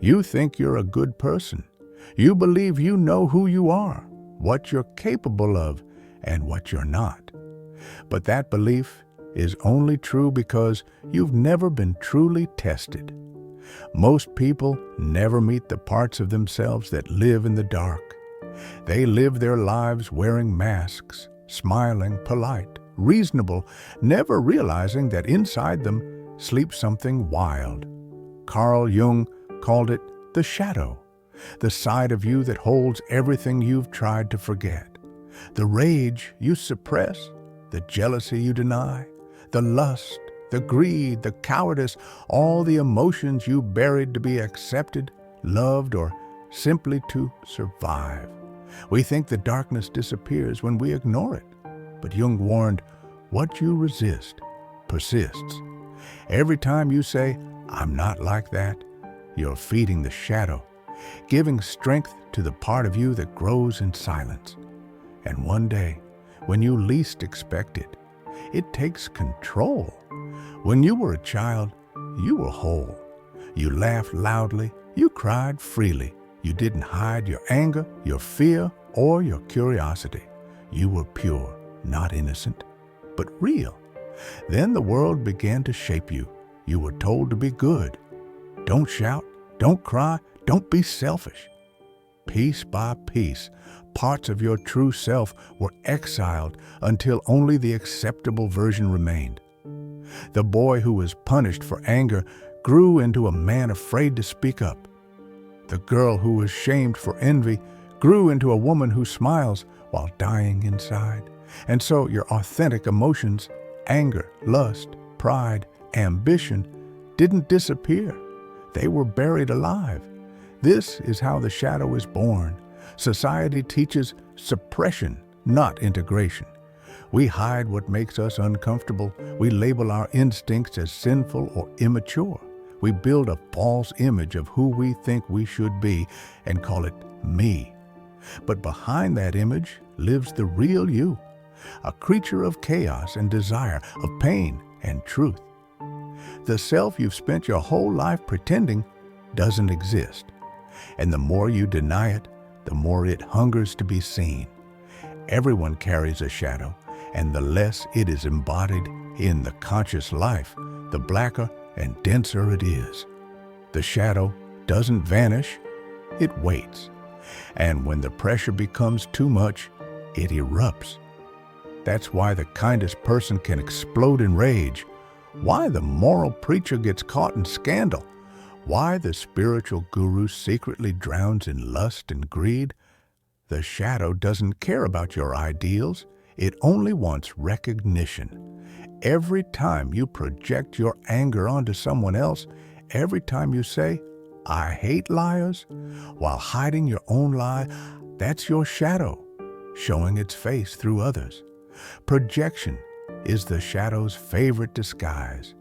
You think you're a good person. You believe you know who you are, what you're capable of, and what you're not. But that belief is only true because you've never been truly tested. Most people never meet the parts of themselves that live in the dark. They live their lives wearing masks, smiling, polite, reasonable, never realizing that inside them sleeps something wild. Carl Jung called it the shadow, the side of you that holds everything you've tried to forget. The rage you suppress, the jealousy you deny, the lust, the greed, the cowardice, all the emotions you buried to be accepted, loved, or simply to survive. We think the darkness disappears when we ignore it. But Jung warned, what you resist persists. Every time you say, I'm not like that, you're feeding the shadow, giving strength to the part of you that grows in silence. And one day, when you least expect it, it takes control. When you were a child, you were whole. You laughed loudly, you cried freely. You didn't hide your anger, your fear, or your curiosity. You were pure, not innocent, but real. Then the world began to shape you. You were told to be good. Don't shout, don't cry, don't be selfish. Piece by piece, parts of your true self were exiled until only the acceptable version remained. The boy who was punished for anger grew into a man afraid to speak up. The girl who was shamed for envy grew into a woman who smiles while dying inside. And so your authentic emotions, anger, lust, pride, ambition, didn't disappear. They were buried alive. This is how the shadow is born. Society teaches suppression, not integration. We hide what makes us uncomfortable. We label our instincts as sinful or immature. We build a false image of who we think we should be and call it me. But behind that image lives the real you, a creature of chaos and desire, of pain and truth. The self you've spent your whole life pretending doesn't exist. And the more you deny it, the more it hungers to be seen. Everyone carries a shadow, and the less it is embodied in the conscious life, the blacker and denser it is. The shadow doesn't vanish, it waits. And when the pressure becomes too much, it erupts. That's why the kindest person can explode in rage, why the moral preacher gets caught in scandal, why the spiritual guru secretly drowns in lust and greed. The shadow doesn't care about your ideals, it only wants recognition. Every time you project your anger onto someone else, every time you say, I hate liars, while hiding your own lie, that's your shadow, showing its face through others. Projection is the shadow's favorite disguise.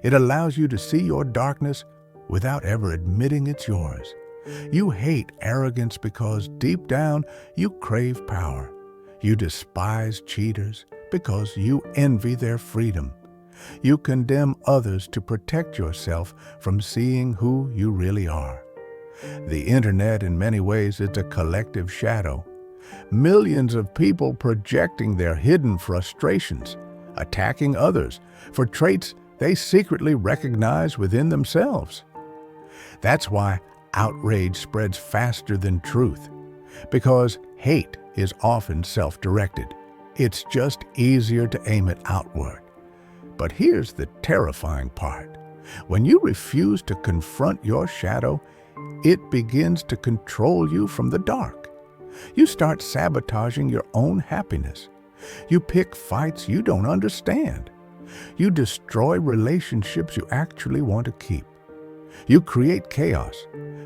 It allows you to see your darkness without ever admitting it's yours. You hate arrogance because deep down you crave power. You despise cheaters because you envy their freedom. You condemn others to protect yourself from seeing who you really are. The internet, in many ways, is a collective shadow. Millions of people projecting their hidden frustrations, attacking others for traits they secretly recognize within themselves. That's why outrage spreads faster than truth, because hate is often self-directed. It's just easier to aim it outward. But here's the terrifying part. When you refuse to confront your shadow, it begins to control you from the dark. You start sabotaging your own happiness. You pick fights you don't understand. You destroy relationships you actually want to keep. You create chaos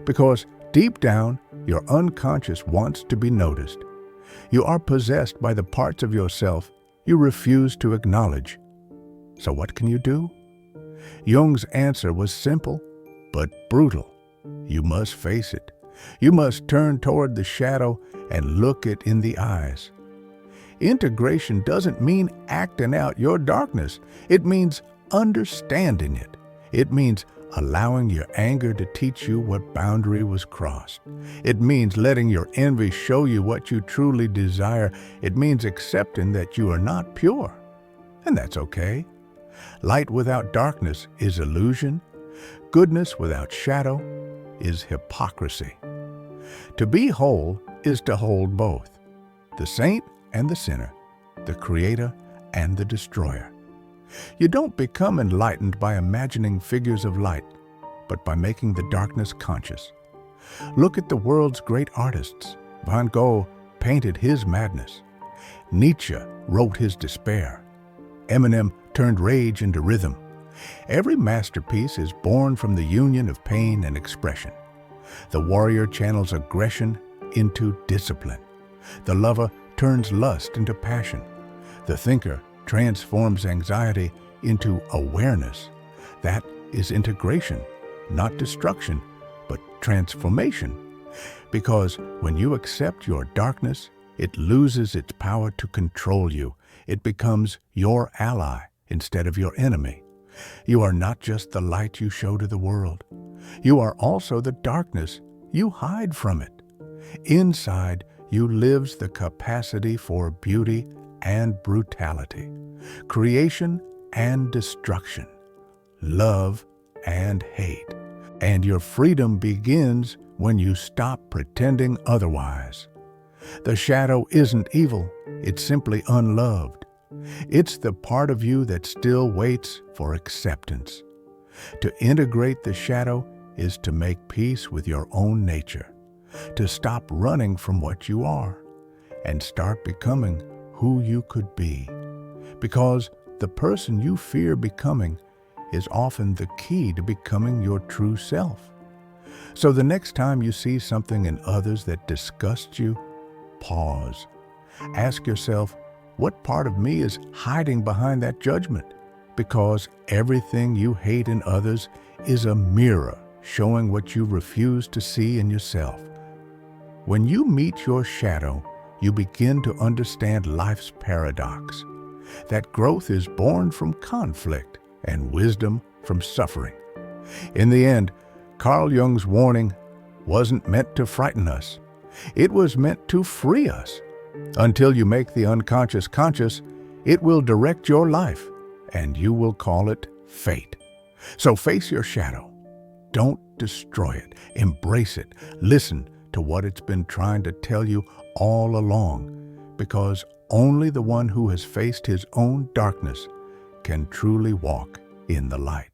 because deep down, your unconscious wants to be noticed. You are possessed by the parts of yourself you refuse to acknowledge. So what can you do? Jung's answer was simple but brutal. You must face it. You must turn toward the shadow and look it in the eyes. Integration doesn't mean acting out your darkness. It means understanding it. It means allowing your anger to teach you what boundary was crossed. It means letting your envy show you what you truly desire. It means accepting that you are not pure. And that's okay. Light without darkness is illusion. Goodness without shadow is hypocrisy. To be whole is to hold both, the saint and the sinner, the creator and the destroyer. You don't become enlightened by imagining figures of light, but by making the darkness conscious. Look at the world's great artists. Van Gogh painted his madness. Nietzsche wrote his despair. Eminem turned rage into rhythm. Every masterpiece is born from the union of pain and expression. The warrior channels aggression into discipline. The lover turns lust into passion. The thinker transforms anxiety into awareness. That is integration, not destruction, but transformation. Because when you accept your darkness, it loses its power to control you. It becomes your ally instead of your enemy. You are not just the light you show to the world. You are also the darkness you hide from it. Inside you lives the capacity for beauty and brutality, creation and destruction, love and hate. And your freedom begins when you stop pretending otherwise. The shadow isn't evil, it's simply unloved. It's the part of you that still waits for acceptance. To integrate the shadow is to make peace with your own nature, to stop running from what you are, and start becoming who you could be. Because the person you fear becoming is often the key to becoming your true self. So the next time you see something in others that disgusts you, pause. Ask yourself, what part of me is hiding behind that judgment? Because everything you hate in others is a mirror showing what you refuse to see in yourself. When you meet your shadow, you begin to understand life's paradox, that growth is born from conflict and wisdom from suffering. In the end, Carl Jung's warning wasn't meant to frighten us. It was meant to free us. Until you make the unconscious conscious, it will direct your life, and you will call it fate. So face your shadow. Don't destroy it. Embrace it. Listen to what it's been trying to tell you all along, because only the one who has faced his own darkness can truly walk in the light.